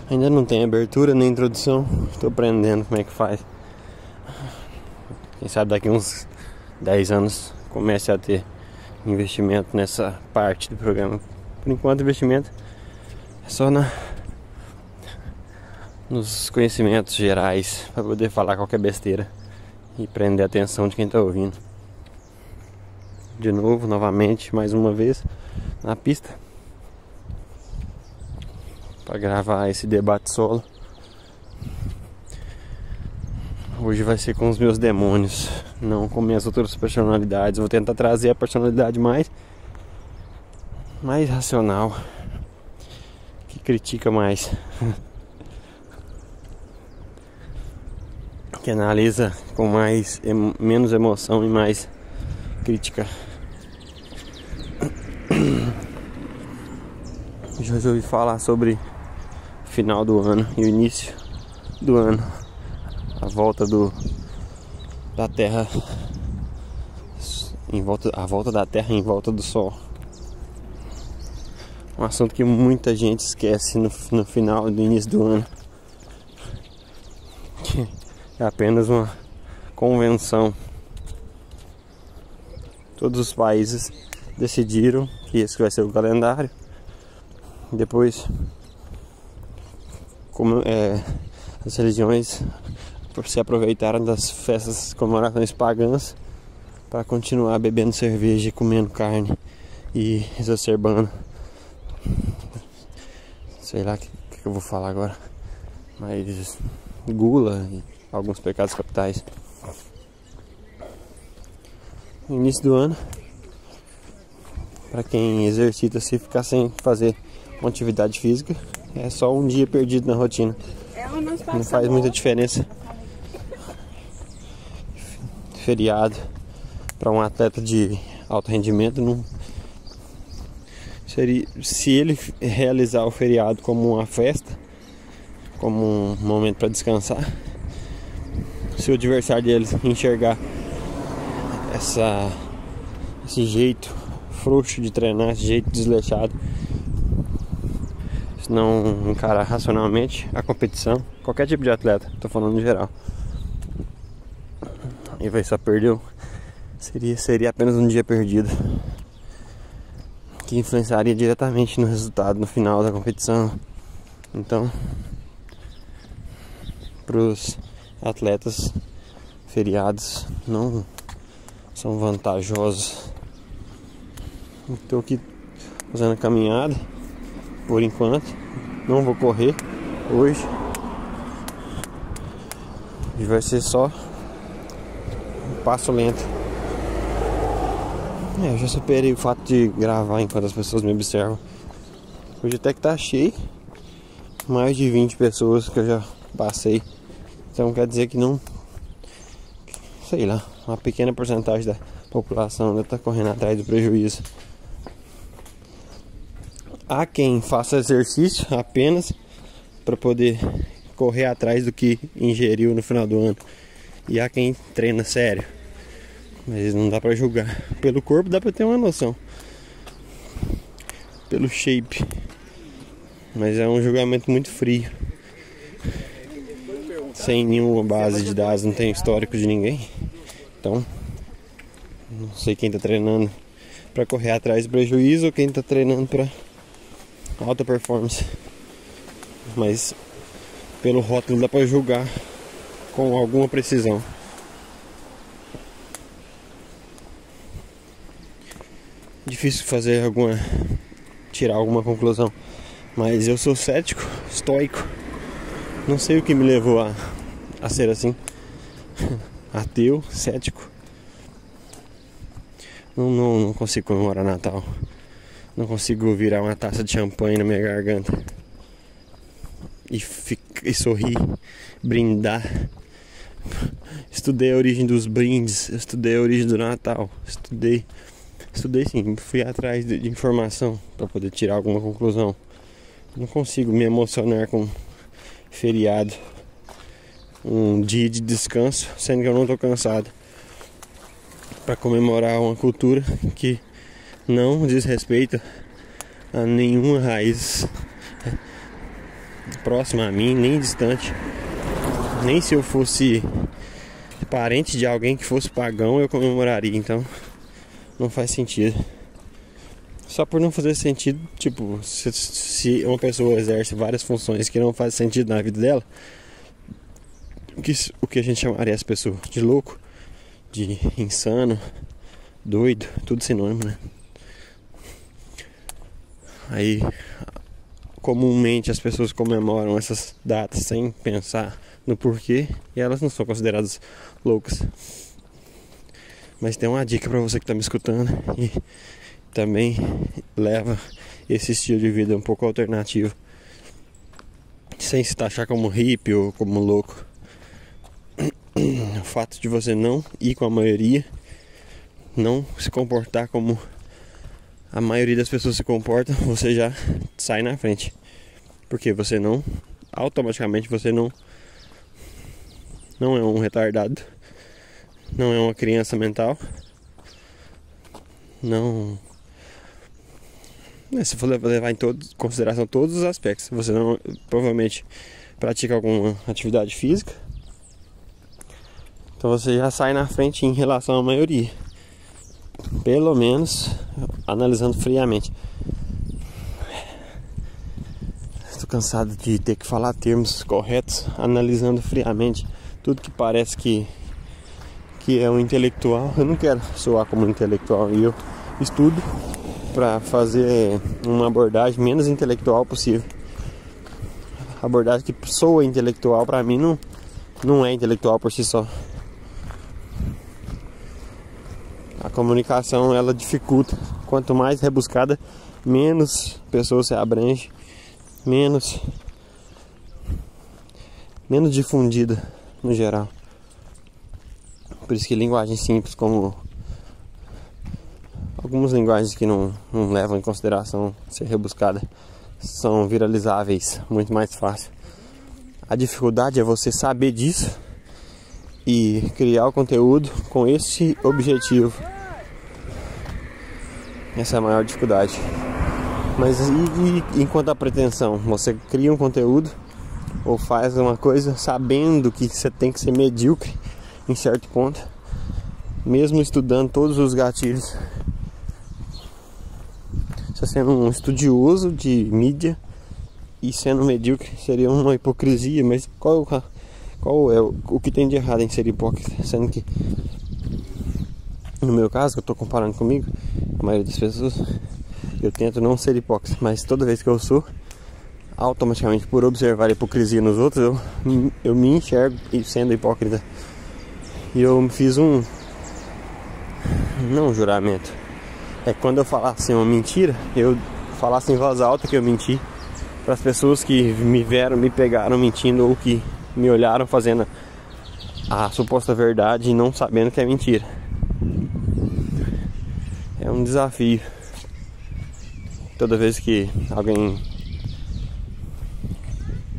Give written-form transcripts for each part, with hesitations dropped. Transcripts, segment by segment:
Ainda não tem abertura nem introdução. Estou aprendendo como é que faz. Quem sabe daqui uns 10 anos comece a ter investimento nessa parte do programa. Por enquanto, investimento é só nos conhecimentos gerais, para poder falar qualquer besteira e prender a atenção de quem está ouvindo. De novo, novamente, mais uma vez na pista para gravar esse debate solo. Hoje vai ser com os meus demônios, não com minhas outras personalidades. Vou tentar trazer a personalidade mais racional, que critica mais, que analisa com menos emoção e mais crítica. Já resolvi falar sobre o final do ano e o início do ano, a volta da Terra a volta da Terra em volta do Sol. Um assunto que muita gente esquece no final do início do ano, que é apenas uma convenção. Todos os países decidiram que esse vai ser o calendário. Depois, as religiões se aproveitaram das festas, comemorações pagãs para continuar bebendo cerveja, comendo carne e exacerbando, sei lá o que eu vou falar agora, mas gula e alguns pecados capitais. No início do ano, para quem exercita, se ficar sem fazer uma atividade física, é só um dia perdido na rotina. Não faz muita diferença. Feriado para um atleta de alto rendimento não seria, se ele realizar o feriado como uma festa, como um momento para descansar, se o adversário dele enxergar esse jeito frouxo de treinar, esse jeito desleixado, se não encarar racionalmente a competição, qualquer tipo de atleta, tô falando em geral, e vai só perdeu, seria apenas um dia perdido, que influenciaria diretamente no resultado no final da competição. Então, para os atletas, feriados não são vantajosos. Estou aqui fazendo a caminhada por enquanto, não vou correr hoje, e vai ser só um passo lento. Eu já superei o fato de gravar enquanto as pessoas me observam. Hoje até que tá cheio, mais de 20 pessoas que eu já passei, então quer dizer que não, sei lá, uma pequena porcentagem da população ainda tá correndo atrás do prejuízo. Há quem faça exercício apenas para poder correr atrás do que ingeriu no final do ano, e há quem treina sério, mas não dá para julgar. Pelo corpo dá para ter uma noção, pelo shape, mas é um julgamento muito frio, sem nenhuma base de dados, não tem histórico de ninguém. Então não sei quem está treinando para correr atrás do prejuízo ou quem está treinando para alta performance, mas pelo rótulo dá para julgar com alguma precisão. Difícil tirar alguma conclusão, mas eu sou cético, estoico. Não sei o que me levou a ser assim, ateu, cético. Não consigo comemorar Natal. Não consigo virar uma taça de champanhe na minha garganta e sorrir, brindar. Estudei a origem dos brindes, estudei a origem do Natal, estudei sim, fui atrás de informação para poder tirar alguma conclusão. Não consigo me emocionar com feriado, um dia de descanso, sendo que eu não estou cansado, para comemorar uma cultura que não diz respeito a nenhuma raiz próxima a mim, nem distante. Nem se eu fosse parente de alguém que fosse pagão eu comemoraria, então não faz sentido. Só por não fazer sentido, tipo, se uma pessoa exerce várias funções que não fazem sentido na vida dela, o que a gente chamaria essa pessoa? De louco, de insano, doido, tudo sinônimo, né? Aí, comumente as pessoas comemoram essas datas sem pensar no porquê e elas não são consideradas loucas. Mas tem uma dica pra você que tá me escutando e também leva esse estilo de vida um pouco alternativo, sem se taxar como hippie ou como louco. O fato de você não ir com a maioria, não se comportar como a maioria das pessoas se comportam, você já sai na frente. Porque você não, automaticamente você não é um retardado, não é uma criança mental, não. Se for levar em consideração todos os aspectos, você não provavelmente pratica alguma atividade física, então você já sai na frente em relação à maioria, pelo menos analisando friamente. Estou cansado de ter que falar termos corretos, analisando friamente tudo que parece que é um intelectual. Eu não quero soar como um intelectual e eu estudo para fazer uma abordagem menos intelectual possível. A abordagem que soa intelectual para mim não é intelectual por si só. A comunicação ela dificulta. Quanto mais rebuscada, menos pessoas se abrange, menos difundida no geral. Por isso que linguagem simples, como algumas linguagens que não levam em consideração ser rebuscada, são viralizáveis muito mais fácil. A dificuldade é você saber disso e criar o conteúdo com esse objetivo. Essa é a maior dificuldade. Mas e enquanto a pretensão, você cria um conteúdo ou faz uma coisa sabendo que você tem que ser medíocre em certo ponto, mesmo estudando todos os gatilhos, você sendo um estudioso de mídia e sendo medíocre, seria uma hipocrisia. Mas qual é o que tem de errado em ser hipócrita? Sendo que, no meu caso, que eu estou comparando comigo, a maioria das pessoas, eu tento não ser hipócrita, mas toda vez que eu sou, automaticamente, por observar a hipocrisia nos outros, eu me enxergo sendo hipócrita. E eu fiz não um juramento, é quando eu falasse uma mentira, eu falasse em voz alta que eu menti, para as pessoas que me pegaram mentindo ou que me olharam fazendo a suposta verdade e não sabendo que é mentira. É um desafio. Toda vez que alguém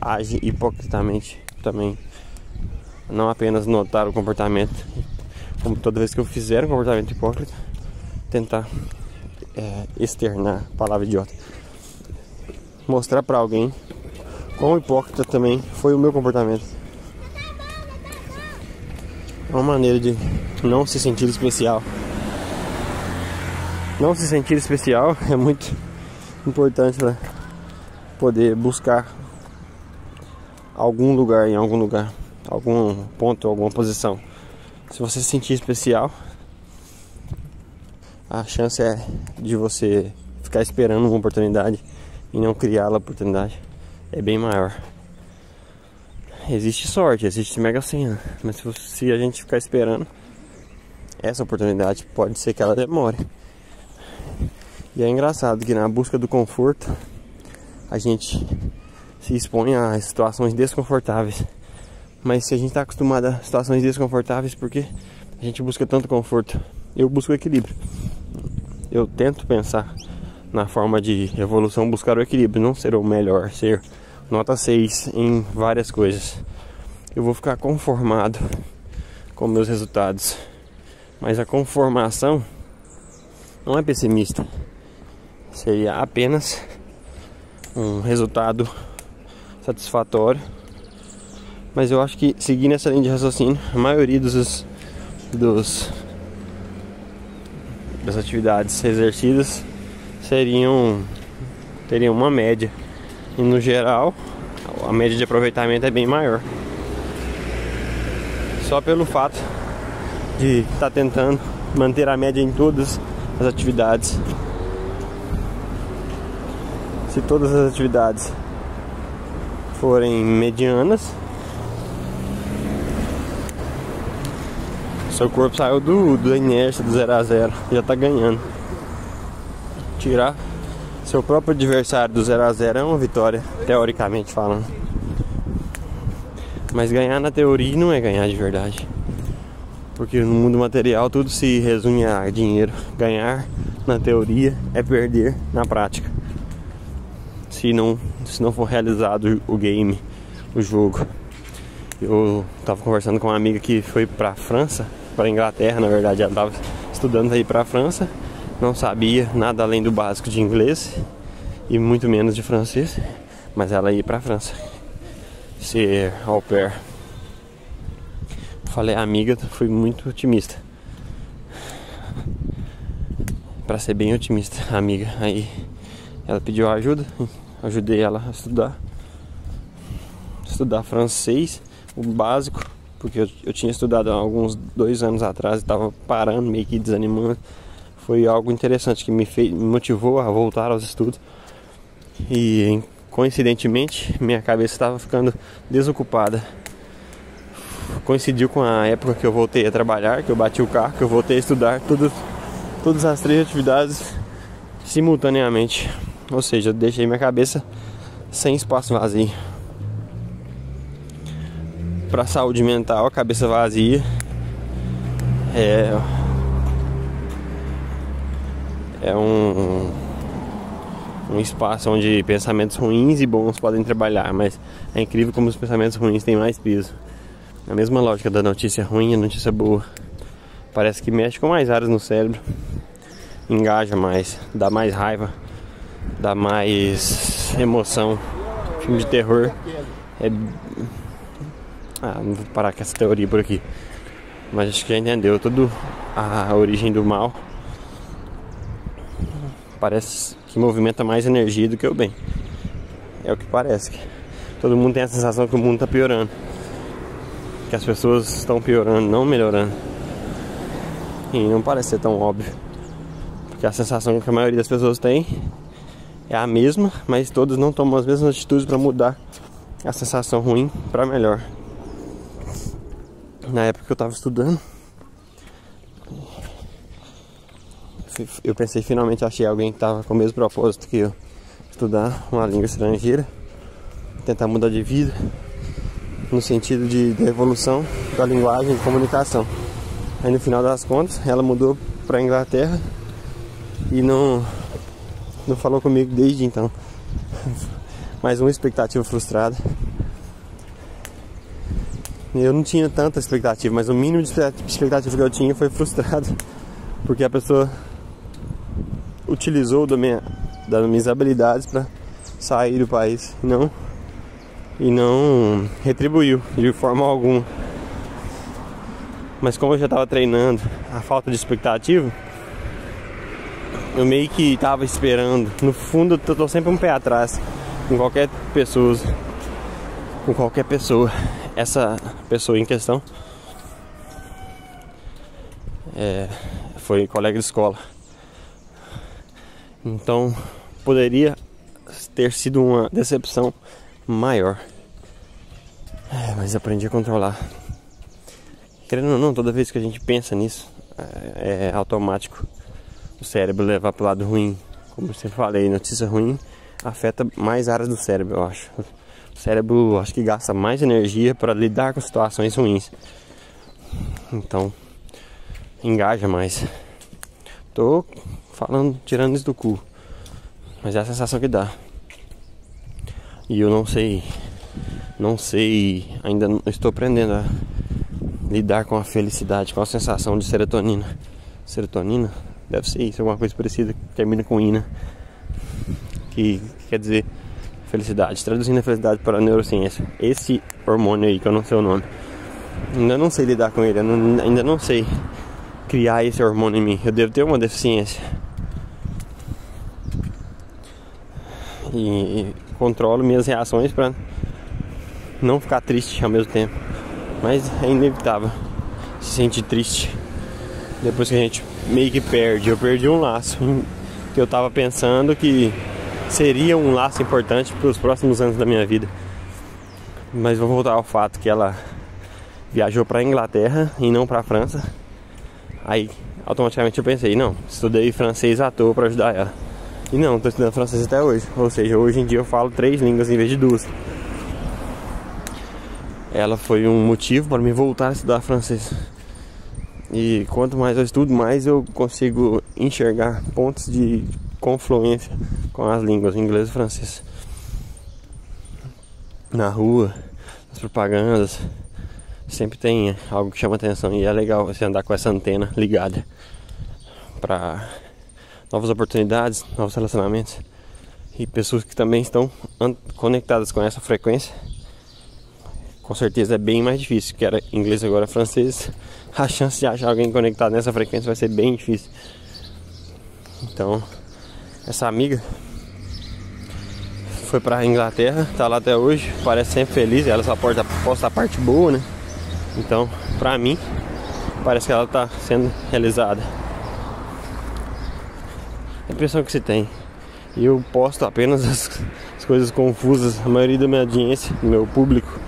age hipocritamente, também não apenas notar o comportamento, como toda vez que eu fizer um comportamento hipócrita, tentar externar, palavra idiota, mostrar pra alguém quão hipócrita também foi o meu comportamento. É uma maneira de não se sentir especial. Não se sentir especial é muito importante para poder buscar algum lugar, em algum lugar, algum ponto, alguma posição. Se você se sentir especial, a chance é de você ficar esperando uma oportunidade e não criar a oportunidade é bem maior. Existe sorte, existe Mega Sena, mas se a gente ficar esperando, essa oportunidade pode ser que ela demore. E é engraçado que na busca do conforto a gente se expõe a situações desconfortáveis. Mas se a gente está acostumado a situações desconfortáveis, por que a gente busca tanto conforto? Eu busco equilíbrio. Eu tento pensar na forma de evolução, buscar o equilíbrio, não ser o melhor, ser nota 6 em várias coisas. Eu vou ficar conformado com meus resultados. Mas a conformação não é pessimista. Seria apenas um resultado satisfatório. Mas eu acho que, seguindo essa linha de raciocínio, a maioria das atividades exercidas teriam uma média. E no geral, a média de aproveitamento é bem maior. Só pelo fato de estar tentando manter a média em todas as atividades. Se todas as atividades forem medianas, seu corpo saiu da inércia do 0 a 0, já tá ganhando. Tirar seu próprio adversário do 0 a 0 é uma vitória, teoricamente falando. Mas ganhar na teoria não é ganhar de verdade. Porque no mundo material tudo se resume a dinheiro. Ganhar na teoria é perder na prática. Se não for realizado o game, o jogo. Eu tava conversando com uma amiga que foi pra França, pra Inglaterra, na verdade. Ela tava estudando aí pra França. Não sabia nada além do básico de inglês e muito menos de francês. Mas ela ia pra França ser au pair. Falei, amiga, fui muito otimista. Pra ser bem otimista, amiga. Aí ela pediu ajuda, ajudei ela a estudar francês, o básico, porque eu tinha estudado há alguns 2 anos atrás e tava parando, meio que desanimando. Foi algo interessante que me motivou a voltar aos estudos. E coincidentemente minha cabeça estava ficando desocupada. Coincidiu com a época que eu voltei a trabalhar, que eu bati o carro, que eu voltei a estudar todas as 3 atividades simultaneamente. Ou seja, eu deixei minha cabeça sem espaço vazio. Para saúde mental, a cabeça vazia é um espaço onde pensamentos ruins e bons podem trabalhar, mas é incrível como os pensamentos ruins têm mais peso. A mesma lógica da notícia ruim e a notícia boa. Parece que mexe com mais áreas no cérebro, engaja mais, dá mais raiva, dá mais emoção. Filme de terror não vou parar com essa teoria por aqui, mas acho que já entendeu toda a origem do mal. Parece que movimenta mais energia do que o bem. É o que parece. Todo mundo tem a sensação que o mundo está piorando, que as pessoas estão piorando, não melhorando. E não parece ser tão óbvio, porque a sensação que a maioria das pessoas tem é a mesma, mas todas não tomam as mesmas atitudes para mudar a sensação ruim para melhor. Na época que eu estava estudando, eu pensei, finalmente achei alguém que estava com o mesmo propósito que eu, estudar uma língua estrangeira, tentar mudar de vida no sentido de evolução da linguagem e comunicação. Aí no final das contas ela mudou para Inglaterra e não falou comigo desde então. Mais uma expectativa frustrada. Eu não tinha tanta expectativa, mas o mínimo de expectativa que eu tinha foi frustrado, porque a pessoa utilizou das minhas habilidades para sair do país e não retribuiu de forma alguma. Mas como eu já estava treinando a falta de expectativa, eu meio que estava esperando. No fundo eu tô sempre um pé atrás com qualquer pessoa. Essa pessoa em questão foi colega de escola. Então poderia ter sido uma decepção maior, mas aprendi a controlar. Querendo ou não, toda vez que a gente pensa nisso, é automático o cérebro levar para o lado ruim. Como eu sempre falei, notícia ruim afeta mais áreas do cérebro, eu acho. O cérebro, acho que gasta mais energia para lidar com situações ruins. Então, engaja mais. Tô falando, tirando isso do cu, mas é a sensação que dá. E eu não sei, ainda não estou aprendendo a lidar com a felicidade, com a sensação de serotonina. Serotonina? Deve ser isso, alguma coisa parecida que termina com ina, que quer dizer felicidade, traduzindo a felicidade para a neurociência. Esse hormônio aí, que eu não sei o nome. Ainda não sei lidar com ele, ainda não sei criar esse hormônio em mim. Eu devo ter uma deficiência. E controlo minhas reações para não ficar triste ao mesmo tempo. Mas é inevitável se sentir triste depois que a gente meio que perde. Eu perdi um laço que eu tava pensando que seria um laço importante para os próximos anos da minha vida. Mas vou voltar ao fato que ela viajou para a Inglaterra e não para a França. Aí automaticamente eu pensei, não, estudei francês à toa para ajudar ela. E não, estou estudando francês até hoje. Ou seja, hoje em dia eu falo 3 línguas em vez de 2. Ela foi um motivo para me voltar a estudar francês. E quanto mais eu estudo, mais eu consigo enxergar pontos de confluência com as línguas inglês e francês. Na rua, nas propagandas, sempre tem algo que chama atenção. E é legal você andar com essa antena ligada para novas oportunidades, novos relacionamentos. E pessoas que também estão conectadas com essa frequência. Com certeza é bem mais difícil, que era inglês agora francês. A chance de achar alguém conectado nessa frequência vai ser bem difícil. Então, essa amiga foi pra Inglaterra, tá lá até hoje, parece sempre feliz. Ela só posta a parte boa, né? Então, pra mim, parece que ela tá sendo realizada. A impressão que se tem. E eu posto apenas as coisas confusas. A maioria da minha audiência, do meu público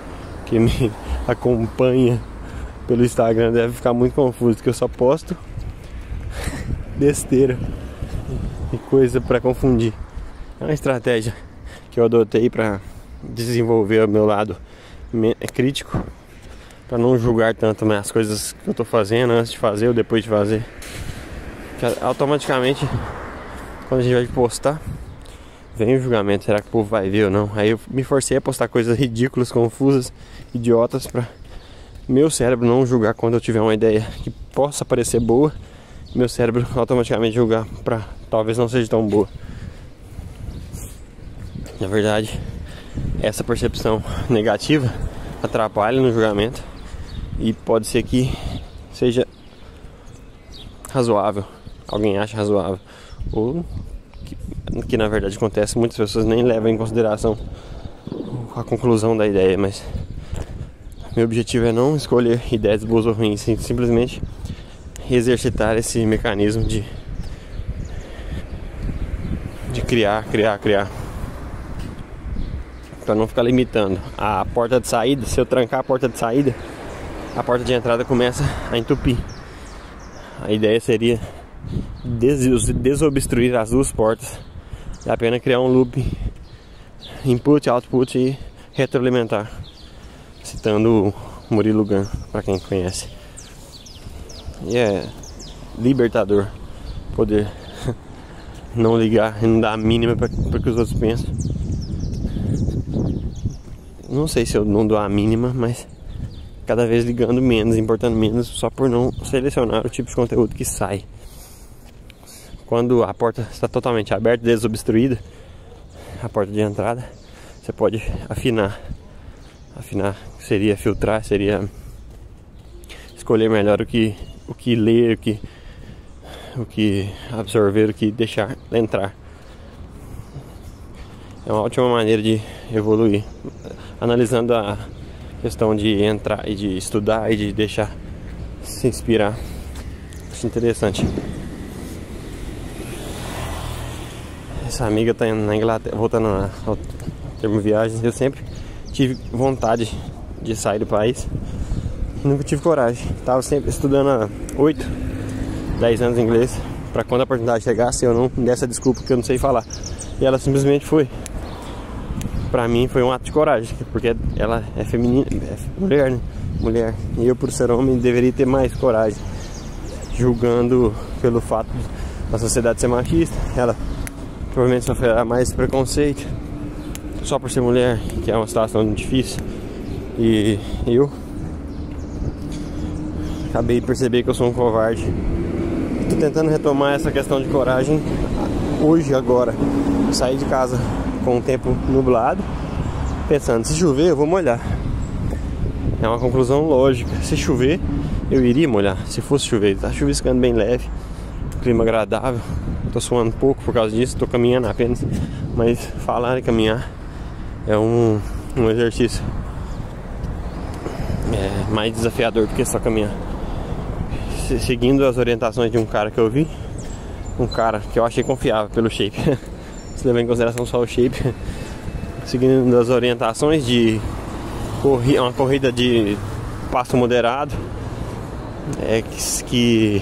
que me acompanha pelo Instagram deve ficar muito confuso, porque eu só posto besteira e coisa pra confundir. É uma estratégia que eu adotei pra desenvolver o meu lado crítico, pra não julgar tanto as coisas que eu tô fazendo antes de fazer ou depois de fazer. Que automaticamente, quando a gente vai postar, vem o julgamento, será que o povo vai ver ou não? Aí eu me forcei a postar coisas ridículas, confusas, idiotas, pra meu cérebro não julgar quando eu tiver uma ideia que possa parecer boa. Meu cérebro automaticamente julgar pra talvez não seja tão boa. Na verdade, essa percepção negativa atrapalha no julgamento. E pode ser que seja razoável, alguém acha razoável, ou que na verdade acontece, muitas pessoas nem levam em consideração a conclusão da ideia. Mas meu objetivo é não escolher ideias boas ou ruins, simplesmente exercitar esse mecanismo de criar, para não ficar limitando a porta de saída. Se eu trancar a porta de saída, a porta de entrada começa a entupir. A ideia seria desobstruir as 2 portas. É apenas criar um loop input, output e retroalimentar, citando o Murilo Gun, para quem conhece. E é libertador poder não ligar e não dar a mínima para que os outros pensam. Não sei se eu não dou a mínima, mas cada vez ligando menos, importando menos, só por não selecionar o tipo de conteúdo que sai. Quando a porta está totalmente aberta, desobstruída, a porta de entrada, você pode afinar. Afinar seria filtrar, seria escolher melhor o que ler, o que absorver, o que deixar entrar. É uma ótima maneira de evoluir, analisando a questão de entrar e de estudar e de deixar se inspirar. Acho interessante. Essa amiga tá na Inglaterra, voltando ao termo viagem. Eu sempre tive vontade de sair do país, nunca tive coragem. Tava sempre estudando há 8, 10 anos inglês, pra quando a oportunidade chegasse eu não desse a desculpa que eu não sei falar. E ela simplesmente foi. Pra mim foi um ato de coragem, porque ela é feminina, é mulher, né? Mulher. E eu, por ser homem, deveria ter mais coragem, julgando pelo fato da sociedade ser machista. Ela provavelmente sofrerá mais preconceito só por ser mulher, que é uma situação difícil. E eu acabei de perceber que eu sou um covarde. Estou tentando retomar essa questão de coragem hoje, agora. Saí de casa com o tempo nublado, pensando, se chover eu vou molhar. É uma conclusão lógica. Se chover, eu iria molhar. Se fosse chover, tá chuviscando bem leve, clima agradável. Tô suando pouco por causa disso, tô caminhando apenas. Mas falar e caminhar é um exercício mais desafiador do que só caminhar. Seguindo as orientações de um cara que eu vi, um cara que eu achei confiável pelo shape, se levar em consideração só o shape, seguindo as orientações de uma corrida de passo moderado, que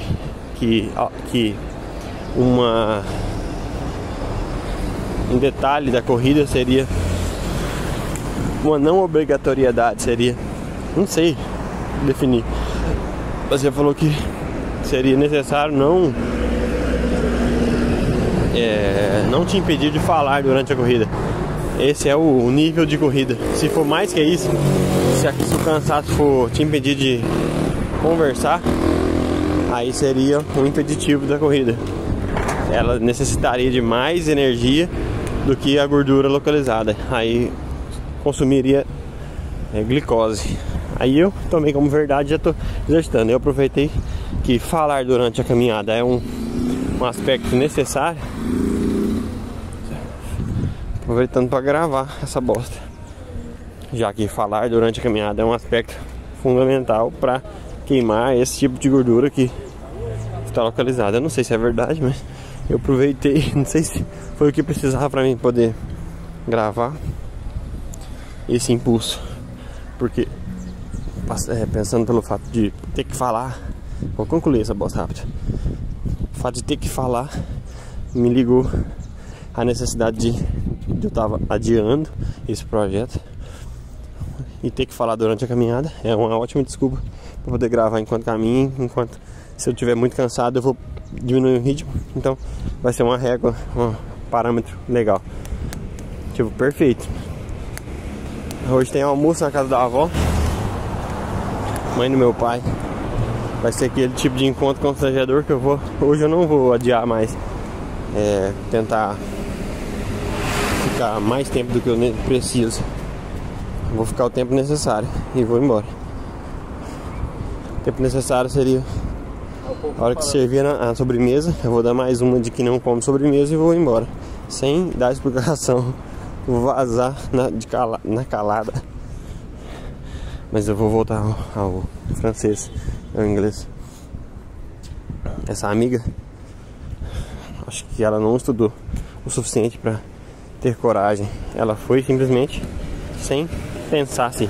um detalhe da corrida seria uma não obrigatoriedade, seria, não sei definir. Você falou que seria necessário não te impedir de falar durante a corrida. Esse é o nível de corrida. Se for mais que isso, se o cansaço for te impedir de conversar, aí seria um impeditivo da corrida. Ela necessitaria de mais energia do que a gordura localizada. Aí consumiria glicose. Aí eu tomei como verdade, já estou exercitando. Eu aproveitei que falar durante a caminhada é um aspecto necessário, aproveitando para gravar essa bosta, já que falar durante a caminhada é um aspecto fundamental para queimar esse tipo de gordura que está localizada. Eu não sei se é verdade, mas eu aproveitei, não sei se foi o que precisava para mim poder gravar esse impulso, porque pensando pelo fato de ter que falar, vou concluir essa bosta rápido. O fato de ter que falar me ligou a necessidade de eu tava adiando esse projeto, e ter que falar durante a caminhada é uma ótima desculpa para poder gravar enquanto caminho. Enquanto, se eu estiver muito cansado, eu vou diminuir o ritmo. Então vai ser uma régua, um parâmetro legal, tipo, perfeito. Hoje tem almoço na casa da avó, mãe do meu pai. Vai ser aquele tipo de encontro constrangedor que hoje eu não vou adiar mais, tentar ficar mais tempo do que eu preciso. Vou ficar o tempo necessário e vou embora. O tempo necessário seria a hora que servir a sobremesa. Eu vou dar mais uma de que não come sobremesa e vou embora, sem dar explicação. Vou vazar na calada. Mas eu vou voltar ao francês, ao inglês. Essa amiga, acho que ela não estudou o suficiente para ter coragem. Ela foi simplesmente sem pensar se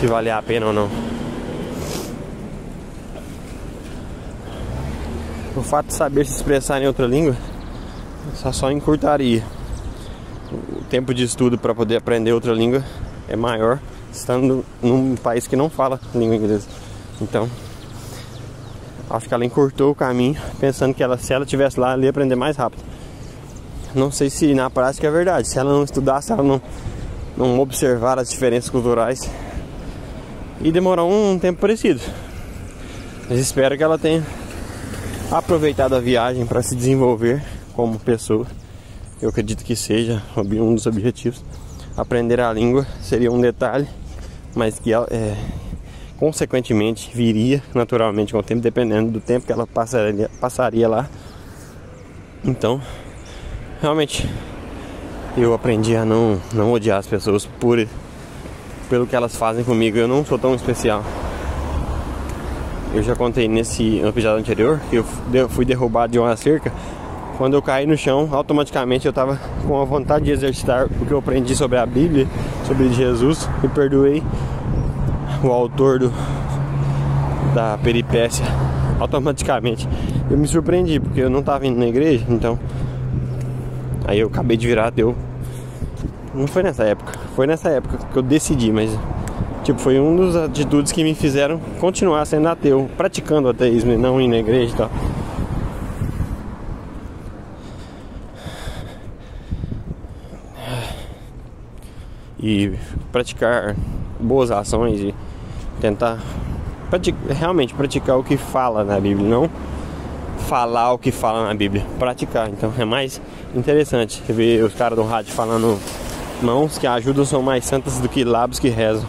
valia a pena ou não. O fato de saber se expressar em outra língua só encurtaria. O tempo de estudo para poder aprender outra língua é maior estando num país que não fala língua inglesa. Então, acho que ela encurtou o caminho, pensando que se ela estivesse lá, ela ia aprender mais rápido. Não sei se na prática é verdade. Se ela não estudasse, ela não observar as diferenças culturais, e demorar um tempo parecido. Mas espero que ela tenha aproveitado a viagem para se desenvolver como pessoa. Eu acredito que seja um dos objetivos. Aprender a língua seria um detalhe, mas que ela, consequentemente, viria naturalmente com o tempo, dependendo do tempo que ela passaria lá. Então, realmente, eu aprendi a não odiar as pessoas pelo que elas fazem comigo. Eu não sou tão especial. Eu já contei no episódio anterior que eu fui derrubado de uma cerca. Quando eu caí no chão, automaticamente eu estava com a vontade de exercitar o que eu aprendi sobre a Bíblia, sobre Jesus, e perdoei o autor da peripécia automaticamente. Eu me surpreendi, porque eu não estava indo na igreja, então aí eu acabei de virar ateu. Não foi nessa época, foi nessa época que eu decidi, mas foi uma das atitudes que me fizeram continuar sendo ateu, praticando o ateísmo e não ir na igreja e tal. E praticar boas ações e tentar realmente praticar o que fala na Bíblia, não falar o que fala na Bíblia, praticar. Então é mais interessante. Você vê os caras do rádio falando: mãos que ajudam são mais santas do que lábios que rezam.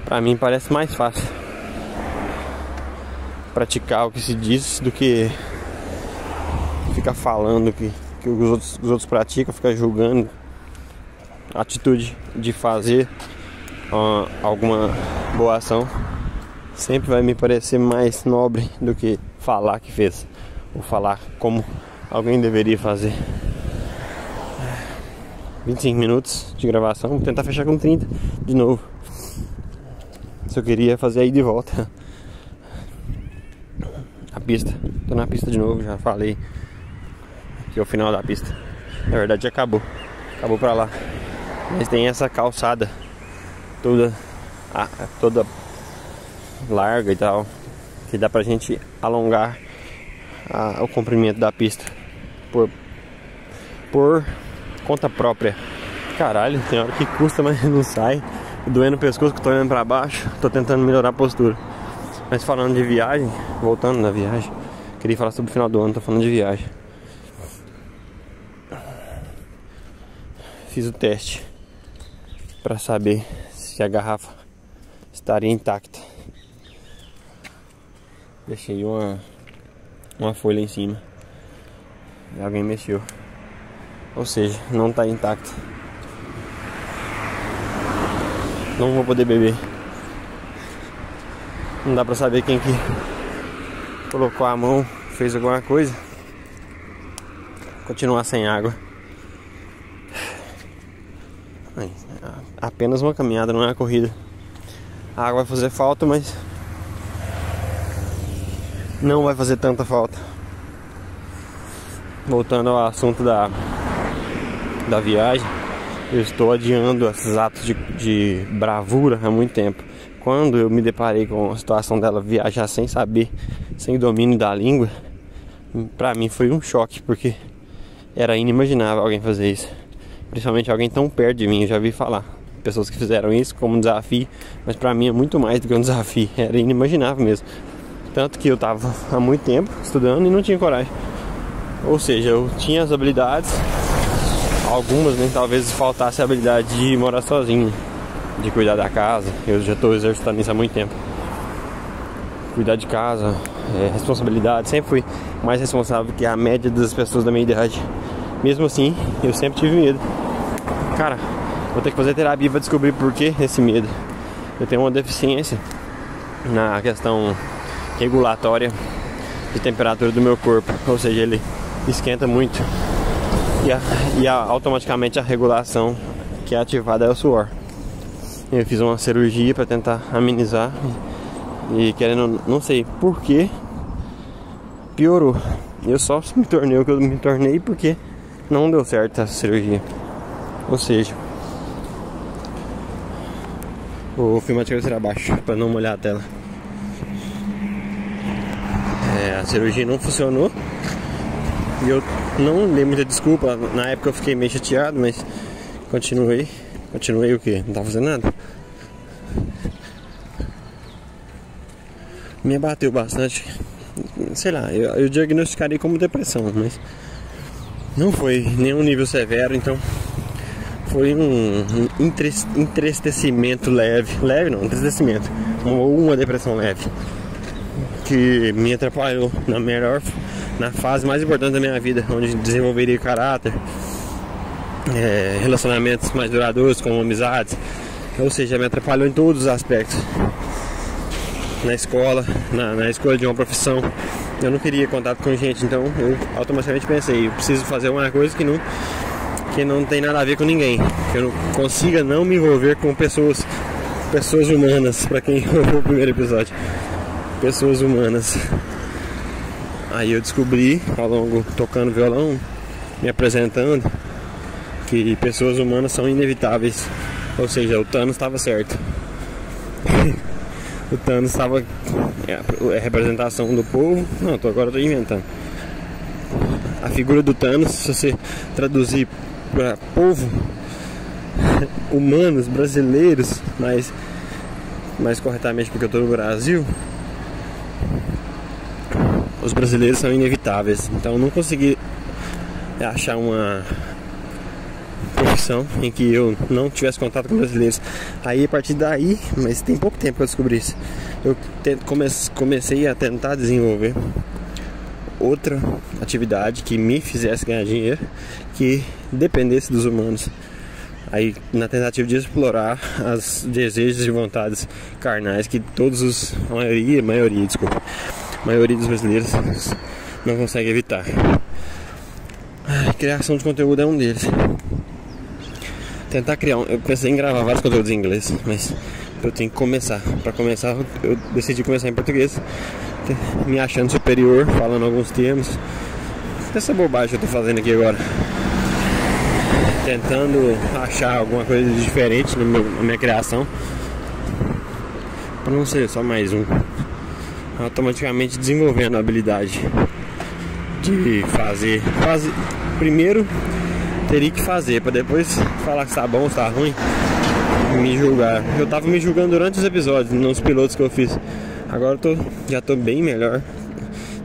Pra mim parece mais fácil praticar o que se diz do que ficar falando que os outros praticam, ficar julgando. A atitude de fazer alguma boa ação sempre vai me parecer mais nobre do que falar que fez, ou falar como alguém deveria fazer. 25 minutos de gravação, vou tentar fechar com 30 de novo. Se eu queria fazer a ida e volta. A pista, tô na pista de novo, já falei que é o final da pista. Na verdade acabou pra lá. Mas tem essa calçada toda larga e tal, que dá pra gente alongar o comprimento da pista por conta própria. Caralho, tem hora que custa, mas não sai. Doendo o pescoço que eu tô olhando pra baixo. Tô tentando melhorar a postura. Mas falando de viagem, voltando na viagem, queria falar sobre o final do ano, tô falando de viagem. Fiz o teste pra saber se a garrafa estaria intacta. Deixei uma folha em cima e alguém mexeu. Ou seja, não está intacta. Não vou poder beber. Não dá pra saber quem que colocou a mão, fez alguma coisa. Continuar sem água. Apenas uma caminhada, não é uma corrida. A água vai fazer falta, mas não vai fazer tanta falta. Voltando ao assunto da viagem, eu estou adiando esses atos de bravura há muito tempo. Quando eu me deparei com a situação dela viajar sem saber, sem domínio da língua, pra mim foi um choque, porque era inimaginável alguém fazer isso. Principalmente alguém tão perto de mim. Eu já vi falar pessoas que fizeram isso como um desafio, mas pra mim é muito mais do que um desafio. Era inimaginável mesmo. Tanto que eu tava há muito tempo estudando e não tinha coragem. Ou seja, eu tinha as habilidades, algumas, né, talvez faltasse a habilidade de morar sozinho, de cuidar da casa. Eu já estou exercitando isso há muito tempo. Cuidar de casa, responsabilidade. Sempre fui mais responsável que a média das pessoas da minha idade. Mesmo assim, eu sempre tive medo. Cara, vou ter que fazer terapia para descobrir por que esse medo. Eu tenho uma deficiência na questão regulatória de temperatura do meu corpo. Ou seja, ele esquenta muito e automaticamente a regulação que é ativada é o suor. Eu fiz uma cirurgia para tentar amenizar e querendo, não sei por que piorou. Eu só me tornei o que eu me tornei porque não deu certo essa cirurgia. Ou seja, vou filmar de cabeça abaixo para não molhar a tela. A cirurgia não funcionou e eu não dei muita desculpa. Na época eu fiquei meio chateado, mas continuei o quê? Não tava fazendo nada. Me abateu bastante. Sei lá, eu diagnosticaria como depressão, mas não foi nenhum nível severo, então foi um entristecimento leve. Leve não, entristecimento. Ou uma depressão leve. Que me atrapalhou na fase mais importante da minha vida, onde desenvolveria caráter, relacionamentos mais duradouros, como amizades. Ou seja, me atrapalhou em todos os aspectos. Na escola, na escolha de uma profissão. Eu não queria contato com gente, então eu automaticamente pensei, eu preciso fazer uma coisa que não tem nada a ver com ninguém, que eu não consiga não me envolver com pessoas humanas. Pra quem ouviu o primeiro episódio, pessoas humanas. Aí eu descobri ao longo, tocando violão, me apresentando, que pessoas humanas são inevitáveis. Ou seja, o Thanos estava certo. O Thanos estava a representação do povo. Não, agora eu tô inventando. A figura do Thanos, se você traduzir para povo, humanos, brasileiros, mais corretamente porque eu tô no Brasil, os brasileiros são inevitáveis. Então eu não consegui achar uma profissão em que eu não tivesse contato com brasileiros. Aí a partir daí, mas tem pouco tempo que eu descobri isso, eu comecei a tentar desenvolver outra atividade que me fizesse ganhar dinheiro, que dependesse dos humanos. Aí, na tentativa de explorar os desejos e vontades carnais que a maioria dos brasileiros não consegue evitar. A criação de conteúdo é um deles. Tentar criar eu pensei em gravar vários conteúdos em inglês, mas eu tenho que começar. Para começar, eu decidi começar em português, me achando superior, falando alguns termos. Essa bobagem que eu tô fazendo aqui agora, tentando achar alguma coisa diferente na minha criação, para não ser só mais um. Automaticamente desenvolvendo a habilidade de fazer. Primeiro teria que fazer, para depois falar se tá bom ou se tá ruim, me julgar. Eu tava me julgando durante os episódios, nos pilotos que eu fiz. Agora já tô bem melhor,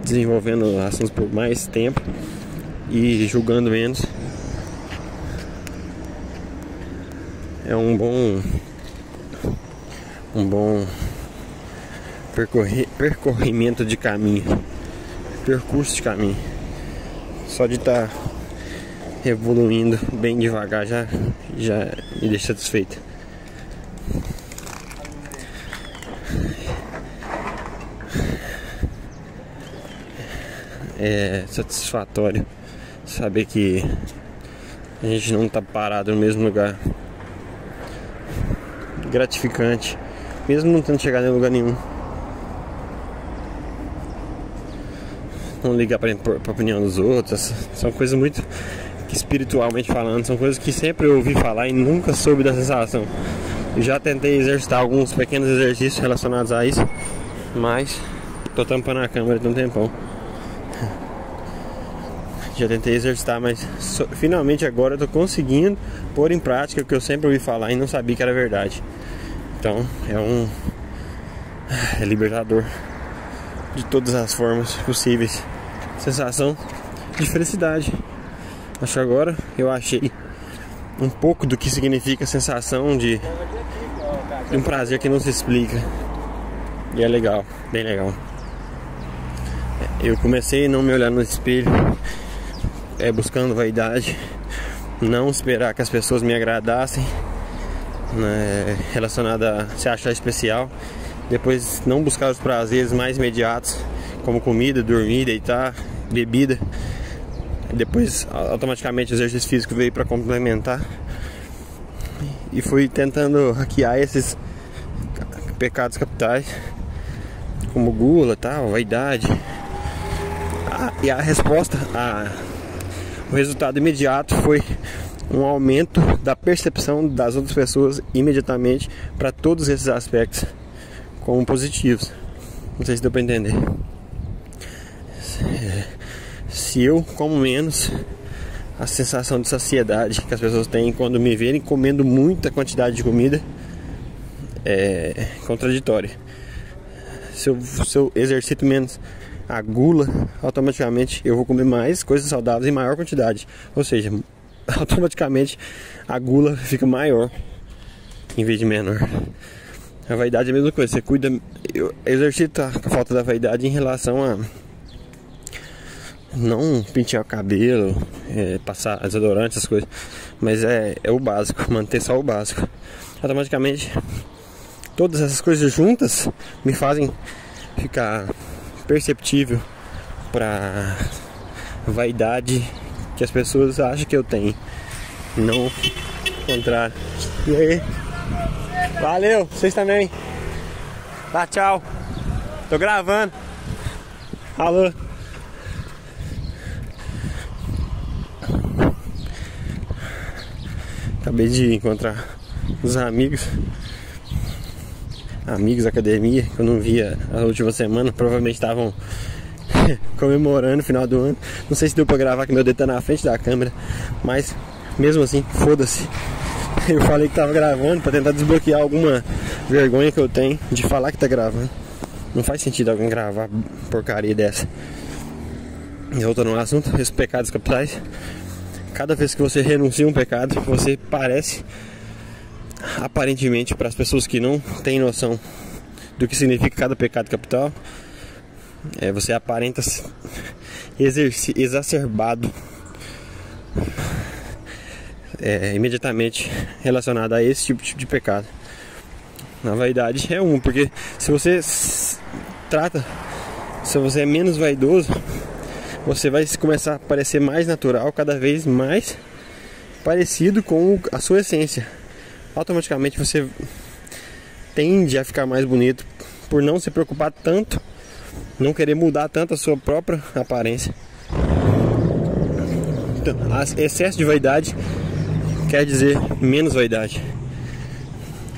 desenvolvendo assuntos por mais tempo e julgando menos. É um bom percorrimento de caminho, percurso de caminho. Só de estar evoluindo bem devagar já me deixa satisfeito. É satisfatório saber que a gente não está parado no mesmo lugar. Gratificante, mesmo não tendo chegado em lugar nenhum. Não ligar para a opinião dos outros. São coisas muito que, espiritualmente falando, são coisas que sempre eu ouvi falar e nunca soube da sensação. Eu já tentei exercitar alguns pequenos exercícios relacionados a isso, mas tô tampando a câmera de um tempão. Já tentei exercitar, mas finalmente agora eu tô conseguindo pôr em prática o que eu sempre ouvi falar e não sabia que era verdade. Então é libertador de todas as formas possíveis. Sensação de felicidade. Acho que agora eu achei um pouco do que significa a sensação de um prazer que não se explica. E é legal, bem legal. Eu comecei a não me olhar no espelho, buscando vaidade, não esperar que as pessoas me agradassem, né, relacionada a se achar especial. Depois não buscar os prazeres mais imediatos, como comida, dormir, deitar, bebida. Depois automaticamente o exercício físico veio para complementar. E fui tentando hackear esses pecados capitais, como gula, tal, vaidade. E a resposta, o resultado imediato foi um aumento da percepção das outras pessoas imediatamente para todos esses aspectos como positivos. Não sei se deu para entender. Se eu como menos, a sensação de saciedade que as pessoas têm quando me verem comendo muita quantidade de comida é contraditória. Se eu exercito menos a gula, automaticamente eu vou comer mais coisas saudáveis em maior quantidade. Ou seja, automaticamente a gula fica maior em vez de menor. A vaidade é a mesma coisa. Você cuida, eu exercito a falta da vaidade em relação a não pentear o cabelo, passar desodorante, essas coisas. Mas é o básico, manter só o básico. Automaticamente todas essas coisas juntas me fazem ficar perceptível para vaidade que as pessoas acham que eu tenho, não o contrário. E aí? Valeu, vocês também. Tá, tchau. Tô gravando. Alô. Acabei de encontrar os amigos da academia que eu não via a última semana. Provavelmente estavam comemorando o final do ano. Não sei se deu pra gravar que meu dedo tá na frente da câmera, mas mesmo assim, foda-se. Eu falei que tava gravando pra tentar desbloquear alguma vergonha que eu tenho de falar que tá gravando. Não faz sentido alguém gravar porcaria dessa. E voltando ao assunto, esses pecados capitais, cada vez que você renuncia a um pecado, você parece, aparentemente, para as pessoas que não têm noção do que significa cada pecado capital, você aparenta exacerbado, imediatamente relacionado a esse tipo de pecado. Na vaidade é porque se você é menos vaidoso, você vai começar a parecer mais natural, cada vez mais parecido com a sua essência. Automaticamente você tende a ficar mais bonito por não se preocupar tanto, não querer mudar tanto a sua própria aparência. Então, excesso de vaidade quer dizer menos vaidade.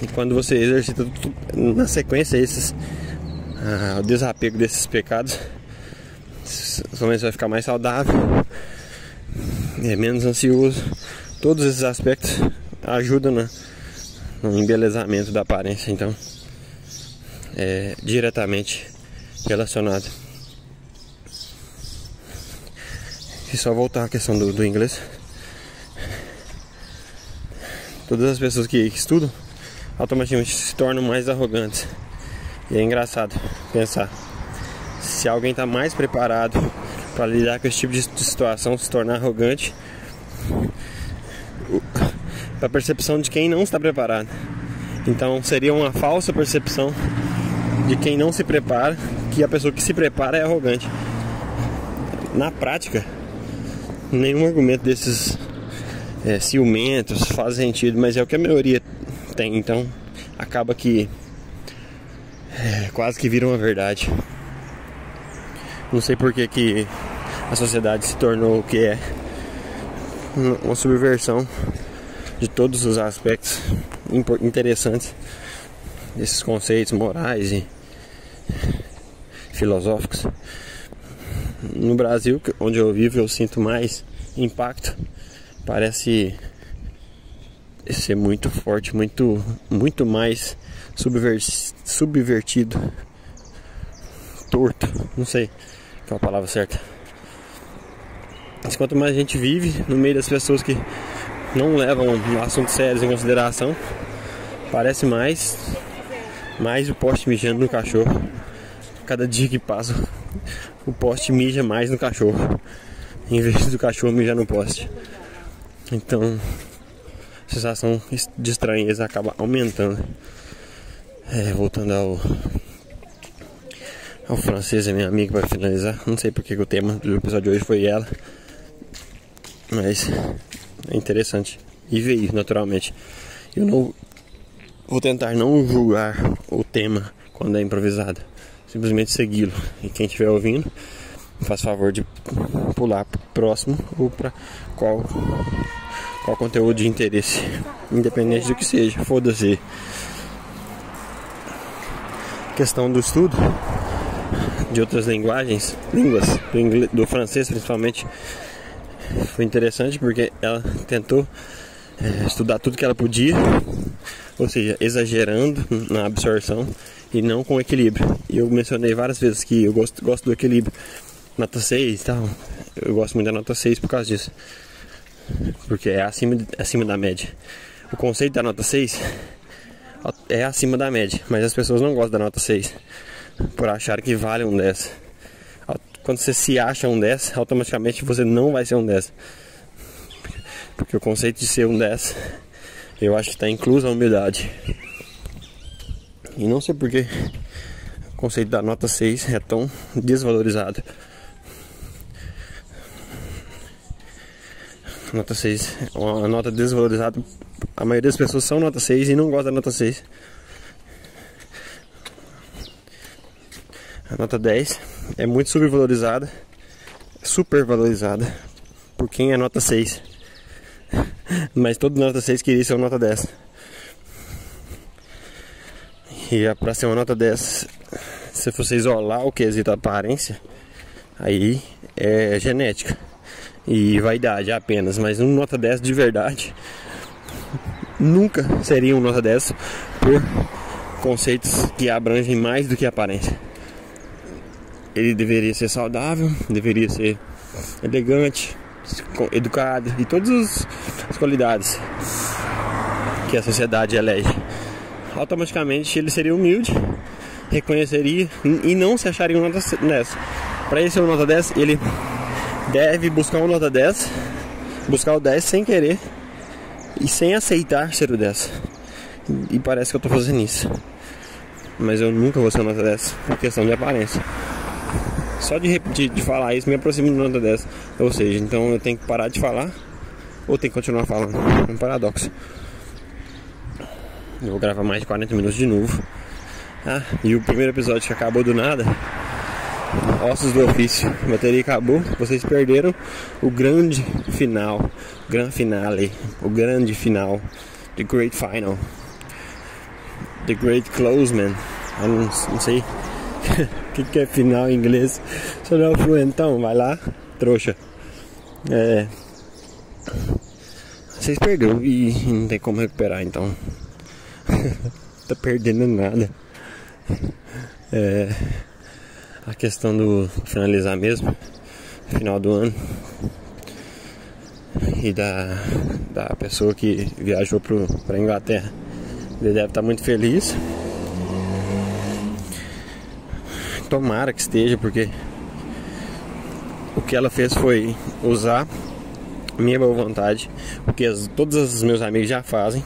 E quando você exercita na sequência o desapego desses pecados, você vai ficar mais saudável, menos ansioso. Todos esses aspectos ajudam no embelezamento da aparência. Então é diretamente relacionado. E só voltar à questão do inglês, todas as pessoas que estudam automaticamente se tornam mais arrogantes. E é engraçado pensar, se alguém está mais preparado para lidar com esse tipo de situação, se tornar arrogante, a percepção de quem não está preparado. Então seria uma falsa percepção de quem não se prepara, que a pessoa que se prepara é arrogante. Na prática, nenhum argumento desses ciumentos faz sentido, mas é o que a maioria tem. Então acaba que quase que vira uma verdade. Não sei por que a sociedade se tornou o que é, uma subversão de todos os aspectos interessantes desses conceitos morais e filosóficos. No Brasil, onde eu vivo, eu sinto mais impacto. Parece ser muito forte, muito mais subvertido, torto, não sei qual é a palavra certa. Mas quanto mais a gente vive no meio das pessoas que não levam assuntos sérios em consideração, parece mais o poste mijando no cachorro. Cada dia que passa, o poste mija mais no cachorro, em vez do cachorro mijar no poste. Então a sensação de estranheza acaba aumentando. Voltando ao francês, a minha amiga, para finalizar. Não sei porque o tema do episódio de hoje foi ela, mas é interessante e veio naturalmente. Eu não vou tentar não julgar o tema quando é improvisado, simplesmente segui-lo. E quem estiver ouvindo, faz favor de pular para o próximo ou para qual conteúdo de interesse, independente do que seja, foda-se. Questão do estudo de outras línguas, do francês principalmente, foi interessante porque ela tentou estudar tudo que ela podia, ou seja, exagerando na absorção e não com equilíbrio. E eu mencionei várias vezes que eu gosto do equilíbrio, nota 6 e tal. Eu gosto muito da nota 6 por causa disso, porque é acima da média. O conceito da nota 6 é acima da média, mas as pessoas não gostam da nota 6 por achar que vale um 10. Quando você se acha um 10, automaticamente você não vai ser um 10, porque o conceito de ser um 10, eu acho que está incluso a humildade. E não sei porque o conceito da nota 6 é tão desvalorizado. Nota 6 é uma nota desvalorizada. A maioria das pessoas são nota 6 e não gosta da nota 6. A nota 10 é muito supervalorizada por quem é nota 6. Mas todo nota 6 queria ser uma nota 10. E para ser uma nota 10, se você isolar o quesito aparência, aí é genética e vaidade apenas. Mas um nota 10 de verdade nunca seria um nota 10 por conceitos que abrangem mais do que aparência. Ele deveria ser saudável, deveria ser elegante, educado e todas as qualidades que a sociedade elege, automaticamente ele seria humilde, reconheceria e não se acharia uma nota 10. Para ele ser uma nota 10, ele deve buscar uma nota 10, buscar o 10 sem querer e sem aceitar ser o 10. E parece que eu tô fazendo isso, mas eu nunca vou ser uma nota 10 por questão de aparência. Só de falar isso me aproxima de nota 10. Ou seja, então eu tenho que parar de falar ou tenho que continuar falando. É um paradoxo. Eu vou gravar mais de 40 minutos de novo. E o primeiro episódio que acabou do nada, ossos do ofício, a bateria acabou. Vocês perderam o grande final, grand finale, o grande final, the great final, the great closeman. Eu não sei o que é final em inglês. Se não é fluentão, vai lá, trouxa. Vocês perderam e não tem como recuperar, então. Tá perdendo nada. A questão do finalizar mesmo, final do ano, e da pessoa que viajou pra Inglaterra, ele deve estar muito feliz. Tomara que esteja, porque o que ela fez foi usar minha boa vontade, o que todos os meus amigos já fazem.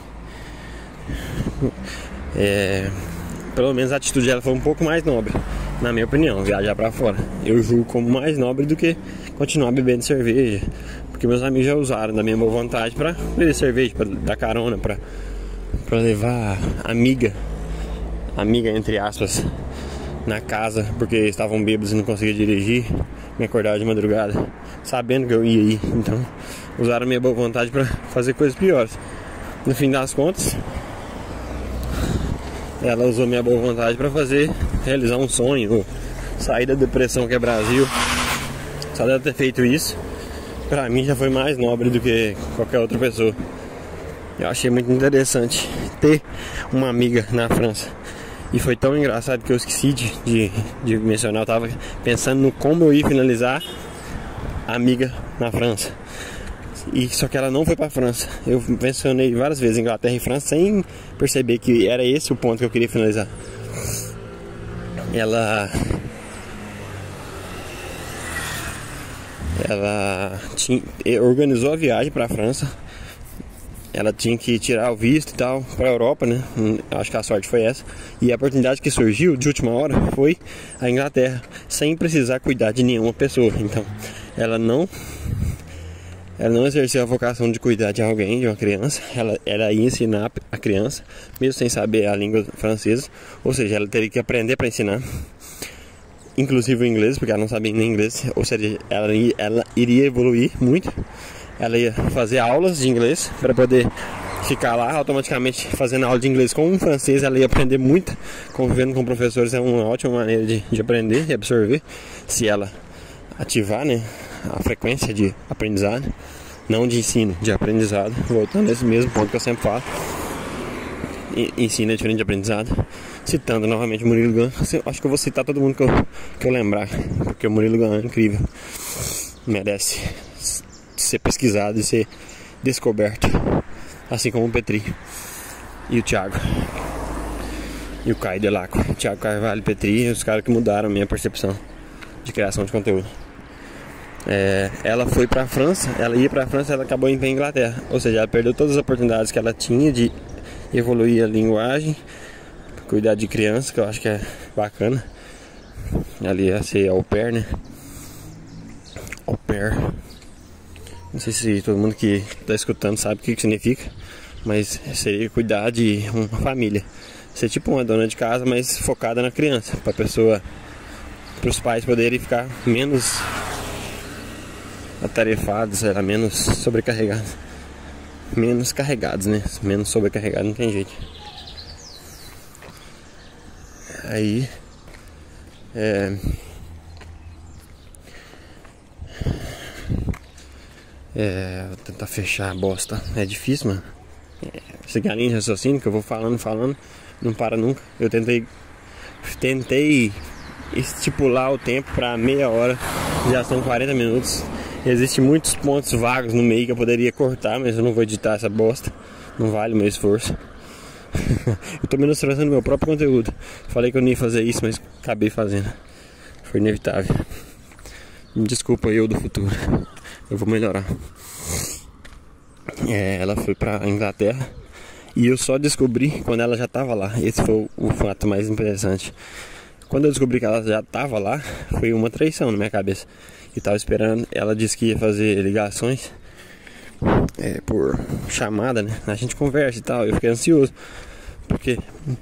Pelo menos a atitude dela foi um pouco mais nobre, na minha opinião, viajar pra fora. Eu julgo como mais nobre do que continuar bebendo cerveja, porque meus amigos já usaram da minha boa vontade pra beber cerveja, pra dar carona, pra levar amiga entre aspas, na casa, porque estavam bêbados e não conseguiam dirigir, me acordar de madrugada, sabendo que eu ia ir. Então usaram a minha boa vontade pra fazer coisas piores. No fim das contas, ela usou minha boa vontade pra realizar um sonho, sair da depressão que é Brasil. Só dela ter feito isso, pra mim já foi mais nobre do que qualquer outra pessoa. Eu achei muito interessante ter uma amiga na França. E foi tão engraçado que eu esqueci de mencionar. Eu tava pensando no como eu ia finalizar a amiga na França. Só que ela não foi pra França. Eu mencionei várias vezes Inglaterra e França sem perceber que era esse o ponto que eu queria finalizar. Ela organizou a viagem pra França. Ela tinha que tirar o visto e tal pra Europa, né? Acho que a sorte foi essa. E a oportunidade que surgiu de última hora foi a Inglaterra, sem precisar cuidar de nenhuma pessoa. Então, ela não exerceu a vocação de cuidar de alguém, de uma criança. Ela ia ensinar a criança, mesmo sem saber a língua francesa. Ou seja, ela teria que aprender para ensinar, inclusive o inglês, porque ela não sabia nem inglês. Ou seja, ela iria evoluir muito. Ela ia fazer aulas de inglês para poder ficar lá automaticamente fazendo aula de inglês com um francês. Ela ia aprender muito. Convivendo com professores é uma ótima maneira de aprender e absorver, se ela ativar, né, a frequência de aprendizado, não de ensino, de aprendizado. Voltando a esse mesmo ponto que eu sempre falo, ensino é diferente de aprendizado. Citando novamente o Murilo Gun. Acho que eu vou citar todo mundo que eu lembrar, porque o Murilo Gun é incrível, merece ser pesquisado e ser descoberto, assim como o Petri e o Thiago e o Caio Delaco, Thiago Carvalho, Petri, os caras que mudaram a minha percepção de criação de conteúdo. Ela foi pra França, ela ia pra França, ela acabou indo pra Inglaterra, ou seja, ela perdeu todas as oportunidades que ela tinha de evoluir a linguagem, cuidar de criança, que eu acho que é bacana. Ali ia ser au pair, né? Au pair. Não sei se todo mundo que está escutando sabe o que significa, mas seria cuidar de uma família. Ser tipo uma dona de casa, mas focada na criança, para os pais poderem ficar menos atarefados, menos sobrecarregados. Menos carregados, né? Menos sobrecarregados, não tem jeito. Aí vou tentar fechar a bosta. É difícil, mano. Essa galinha de raciocínio que eu vou falando, não para nunca. Eu tentei estipular o tempo pra meia hora Já são 40 minutos. Existem muitos pontos vagos no meio que eu poderia cortar, mas eu não vou editar essa bosta. Não vale o meu esforço. Eu tô menosprezando meu próprio conteúdo. Falei que eu não ia fazer isso, mas acabei fazendo. Foi inevitável. Me desculpa, eu do futuro. Eu vou melhorar. Ela foi pra Inglaterra e eu só descobri quando ela já tava lá. Esse foi o fato mais interessante. Quando eu descobri que ela já tava lá, foi uma traição na minha cabeça. Eu tava esperando, ela disse que ia fazer ligações por chamada, né? A gente conversa e tal, eu fiquei ansioso. Porque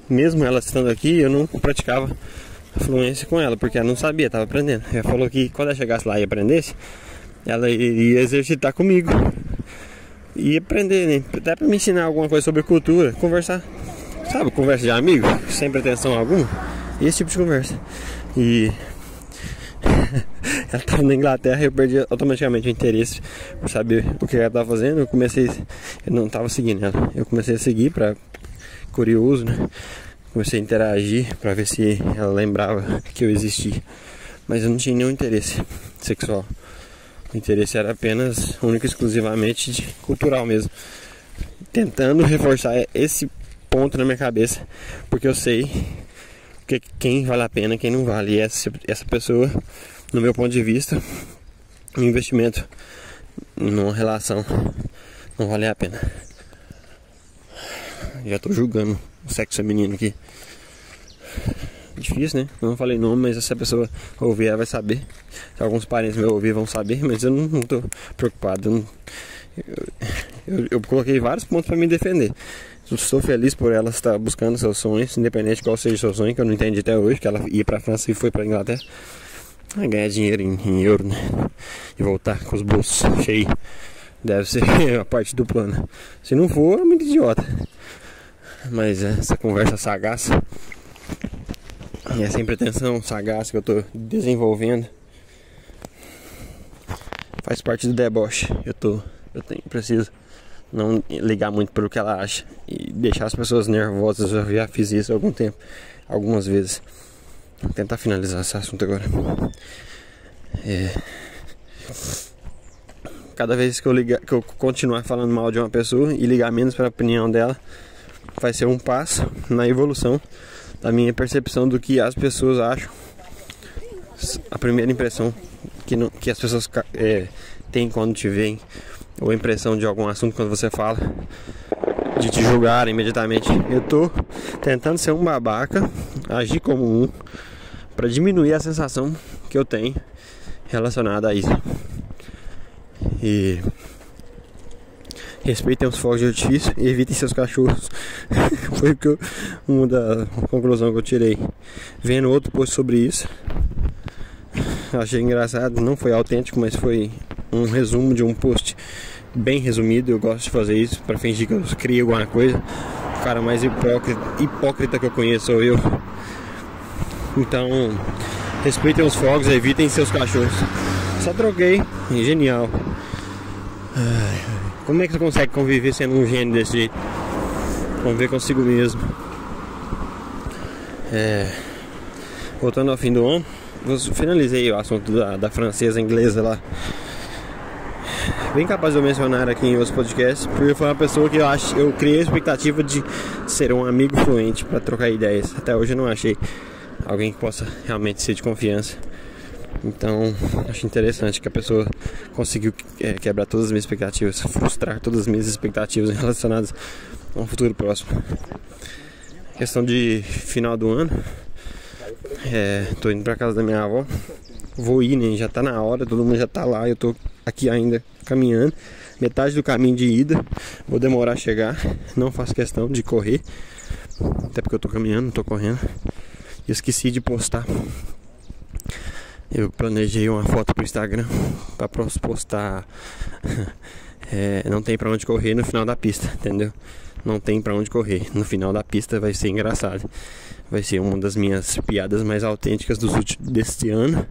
mesmo ela estando aqui, eu não praticava fluência com ela, porque ela não sabia, tava aprendendo. Ela falou que quando ela chegasse lá e aprendesse, ela iria exercitar comigo. E aprender, né? Até pra me ensinar alguma coisa sobre cultura, conversar. Sabe, conversa de amigo, sem pretensão alguma. Esse tipo de conversa. E ela estava na Inglaterra e eu perdi automaticamente o interesse por saber o que ela estava fazendo. Eu não estava seguindo ela. Eu comecei a seguir para curioso, né? Comecei a interagir para ver se ela lembrava que eu existia. Mas eu não tinha nenhum interesse sexual. O interesse era apenas, único e exclusivamente cultural mesmo. Tentando reforçar esse ponto na minha cabeça, porque eu sei quem vale a pena e quem não vale. E essa pessoa, no meu ponto de vista, um investimento numa relação não vale a pena. Já tô julgando o sexo feminino aqui. Difícil, né? Eu não falei nome, mas se a pessoa ouvir, ela vai saber. Se alguns parentes meus ouvir, vão saber, mas eu não tô preocupado. Eu coloquei vários pontos para me defender. Estou feliz por ela estar buscando seus sonhos, independente de qual seja o seu sonho, que eu não entendi até hoje, que ela ia pra França e foi pra Inglaterra. Ganhar dinheiro em euro, né? E voltar com os bolsos cheios. Deve ser a parte do plano. Se não for, é muito idiota. Mas essa conversa sagaz, e essa pretensão sagaz que eu tô desenvolvendo, faz parte do deboche. Preciso não ligar muito pelo que ela acha e deixar as pessoas nervosas. Eu já fiz isso há algum tempo, algumas vezes. Vou tentar finalizar esse assunto agora. Cada vez que eu continuar falando mal de uma pessoa e ligar menos para a opinião dela, vai ser um passo na evolução da minha percepção do que as pessoas acham. A primeira impressão que as pessoas têm quando te veem, ou a impressão de algum assunto quando você fala, de te julgar imediatamente. Eu tô tentando ser um babaca, agir como um, para diminuir a sensação que eu tenho relacionada a isso. E respeitem os fogos de artifício e evitem seus cachorros. Foi uma da conclusão que eu tirei vendo outro post sobre isso. Achei engraçado, não foi autêntico, mas foi um resumo de um post bem resumido. Eu gosto de fazer isso para fingir que eu criei alguma coisa. O cara mais hipócrita que eu conheço sou eu. Então, respeitem os fogos, evitem seus cachorros. Só troquei, genial. Como é que você consegue conviver sendo um gênio desse jeito? Conviver consigo mesmo. Voltando ao fim do ano, eu finalizei o assunto da francesa inglesa lá. Bem capaz de eu mencionar aqui em outros podcasts, porque foi uma pessoa que eu criei a expectativa de ser um amigo fluente para trocar ideias. Até hoje eu não achei alguém que possa realmente ser de confiança. Então, acho interessante que a pessoa conseguiu quebrar todas as minhas expectativas, frustrar todas as minhas expectativas relacionadas a um futuro próximo. Questão de final do ano, tô indo pra casa da minha avó. Vou ir, né? Já tá na hora, todo mundo já tá lá. Eu tô aqui ainda caminhando, metade do caminho de ida. Vou demorar a chegar, não faço questão de correr, até porque eu tô caminhando, não tô correndo. E esqueci de postar. Eu planejei uma foto pro Instagram pra postar. Não tem pra onde correr no final da pista, entendeu? Não tem pra onde correr. No final da pista vai ser engraçado. Vai ser uma das minhas piadas mais autênticas deste ano.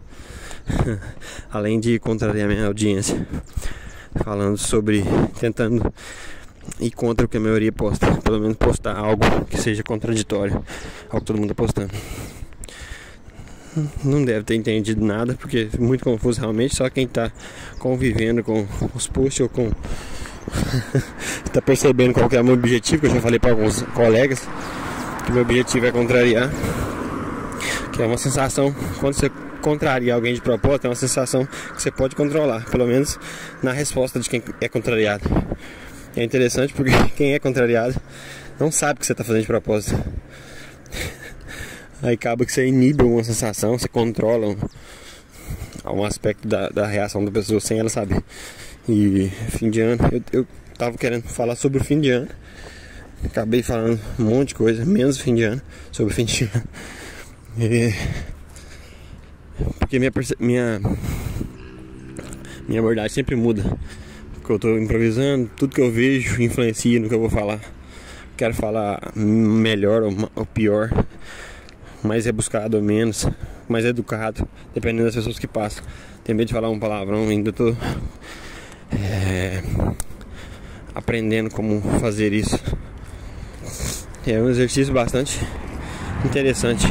Além de contrariar a minha audiência, falando sobre, tentando ir contra o que a maioria posta. Pelo menos postar algo que seja contraditório ao que todo mundo tá postando. não deve ter entendido nada, porque é muito confuso realmente. Só quem tá convivendo com os posts ou com tá percebendo qual que é o meu objetivo, que eu já falei para alguns colegas que meu objetivo é contrariar, que é uma sensação, quando você contraria alguém de propósito, é uma sensação que você pode controlar, pelo menos na resposta de quem é contrariado. É interessante porque quem é contrariado não sabe que você está fazendo de propósito. Aí acaba que você inibe uma sensação, você controla um aspecto da reação da pessoa sem ela saber. E fim de ano, eu tava querendo falar sobre o fim de ano, acabei falando um monte de coisa, menos o fim de ano, sobre o fim de ano. Porque minha abordagem sempre muda, porque eu tô improvisando, tudo que eu vejo influencia no que eu vou falar. Quero falar melhor ou pior, mais rebuscado ou menos, mais educado, dependendo das pessoas que passam. Tenho medo de falar um palavrão, ainda tô aprendendo como fazer isso. É um exercício bastante interessante.